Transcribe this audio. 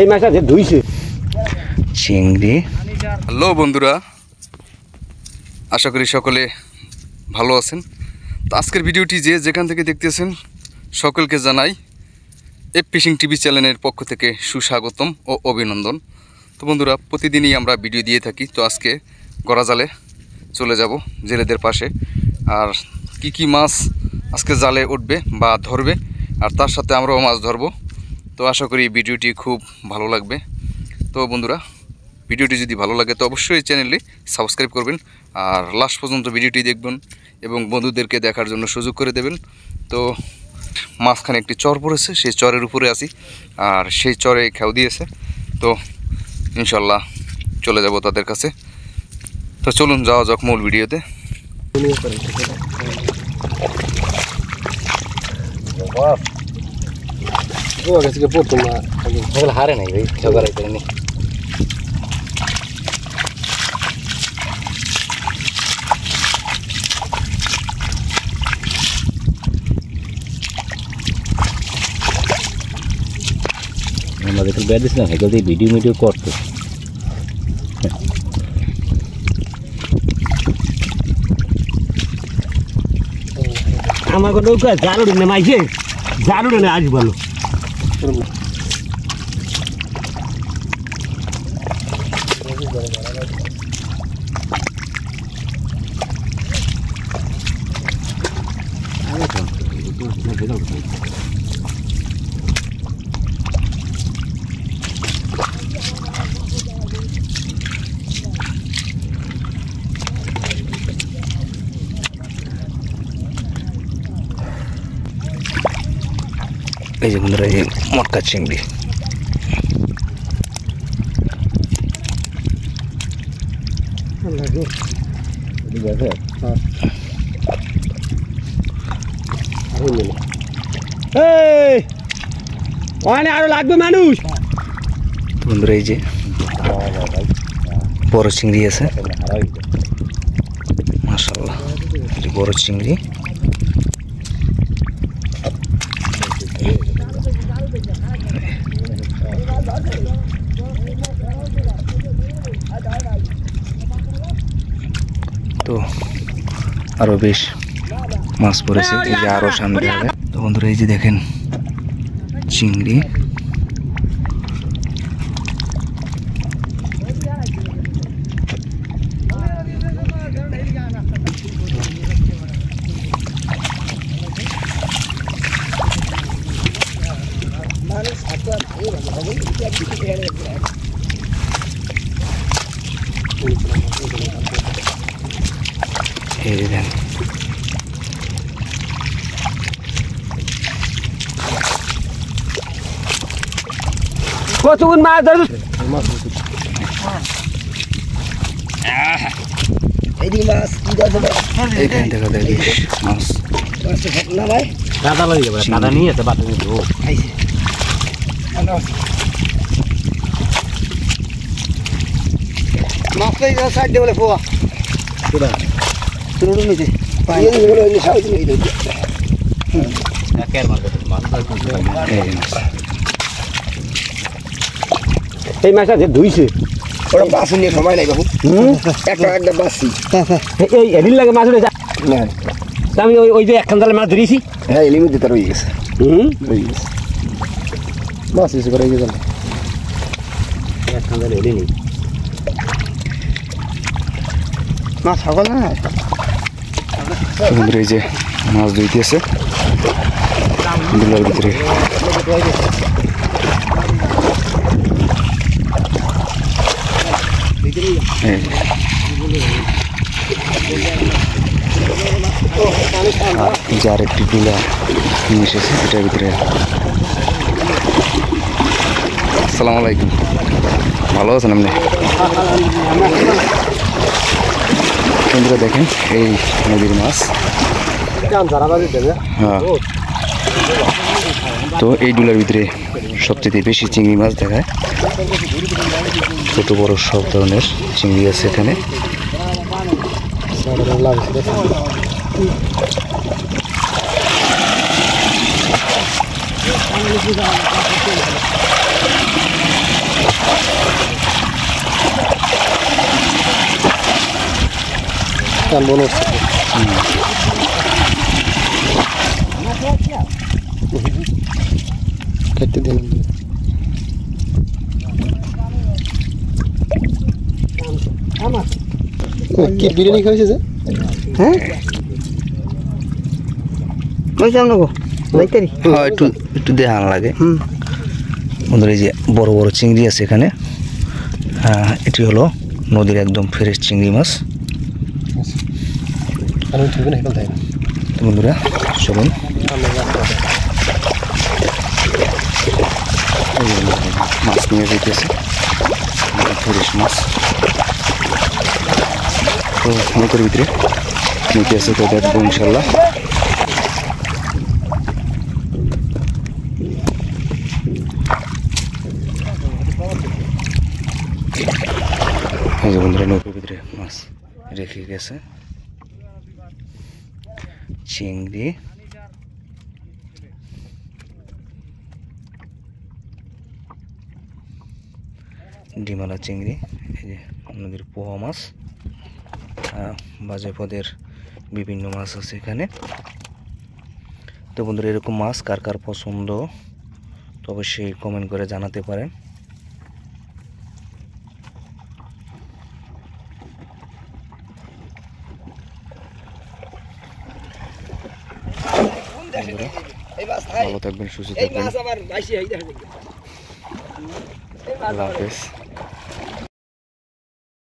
এই মাছটা ধুইছে চিংড়ি। হ্যালো বন্ধুরা, আশা করি সকলে ভালো আছেন। তো আজকের ভিডিওটি যে যেখান থেকে দেখতেছেন সকলকে জানাই এফ ফিশিং টিভি চ্যানেলের পক্ষ থেকে সুস্বাগতম ও অভিনন্দন। তো বন্ধুরা, প্রতিদিনই আমরা ভিডিও দিয়ে থাকি। তো আজকে গড়া জালে চলে যাব জেলেদের পাশে, আর কি মাছ আজকে জালে উঠবে বা ধরবে, আর তার সাথে আমরাও মাছ ধরবো। তো আশা করি ভিডিওটি খুব ভালো লাগবে। তো বন্ধুরা, ভিডিওটি যদি ভালো লাগে তো অবশ্যই চ্যানেলটি সাবস্ক্রাইব করবেন, আর লাস্ট পর্যন্ত ভিডিওটি দেখবেন এবং বন্ধুদেরকে দেখার জন্য সুযোগ করে দেবেন। তো মাঝখানে একটি চর পড়েছে, সেই চরের উপরে আছি, আর সেই চরে খেউ দিয়েছে। তো ইনশাল্লাহ চলে যাব তাদের কাছে। তো চলুন যাওয়া যাক মূল ভিডিওতে। হারে নাই ভাই, ঝগড়াই করেনি। আমাদের বেড় দিচ্ছিলাম, হেগল দিয়ে ভিডিও করতো। আমার নৌকা জারুড়ি নামাইছে, জারুড়ি না আজ বলো। এই যে বন্ধুরা, এই মটকা চিংড়ি। আরো লাগবে মানুষ। বন্ধুরা, এই যে বড় চিংড়ি আছে, মাশাআল্লাহ, বড় চিংড়ি। তো আরো বেশ মাছ পড়েছে, এই যে আরো সামনে হবে। তো বন্ধুরা, এই যে দেখেন চিংড়ি। এই যে দেখেন কতক্ষণ মাছ ধরো। এখানে দেখা যায় মাছ। দাদা লই যাবে, দাদা নিয়ে যেতে বাটা নিয়ে ও খাইছে। মাছ লই যা সাইড দে বলে ফোয়া পুরা তুরুড় নিতে পাই বলে ওই সাইড নিয়ে দিতে। না কেন মাছ মাছ এই মাছটা যে ধুইছে ওরা বাসু নিয়ে সময় নাই বাবু। একটা বাসি এই এদিন লাগে মাছ উঠে না। আমি ওই যে একখান জালে মাছ ধরেছি। হ্যাঁ, এলিমি দিতে রয়ে গেছে। রয়ে গেছে মাছ এসে করে গেছে একখান জালে এলি নেই মাছ সকল না। এই যে মাছ ধুইতেছে বিলের ভিতরে। যার একটি ডুলা নিয়ে এসেছে এটার ভিতরে। আসসালামু আলাইকুম, ভালো আছেন আপনি? বন্ধুরা দেখেন, এই নদীর মাছ। হ্যাঁ, তো এই ডুলার ভিতরে সবচেয়ে বেশি চিংড়ি মাছ দেখায়। ছোট বড় সব ধরনের চিংড়ি আছে এখানে। কেটে দিন কি বিরিয়ানি খাইছে যে হ্যাঁ বলছিলাম না গো যাইতারি হ্যাঁ একটু একটু দেখান লাগে বন্ধুরা এই যে বড় বড় চিংড়ি আছে এখানে এটি হলো নদীর একদম ফ্রেশ চিংড়ি মাছ তো বন্ধুরা চলুন মাছ নিয়ে যেতেছে ফ্রেশ মাছ তো নৌকার ভিতরে নিতে আসে তো দেখবো ইনশাল্লাহ এই যে বন্ধুরা নৌকার ভিতরে মাছ রেখে গেছে চিংড়ি ডিমালা চিংড়ি এই যে নদীর পোয়া মাছ বাজে পদের বিভিন্ন মাছ আছে এখানে তো বন্ধুরা এরকম মাছ কার কার পছন্দ তো অবশ্যই কমেন্ট করে জানাতে পারেন ভালো থাকবেন সুস্থ থাকবেন আল্লাহ হাফেজ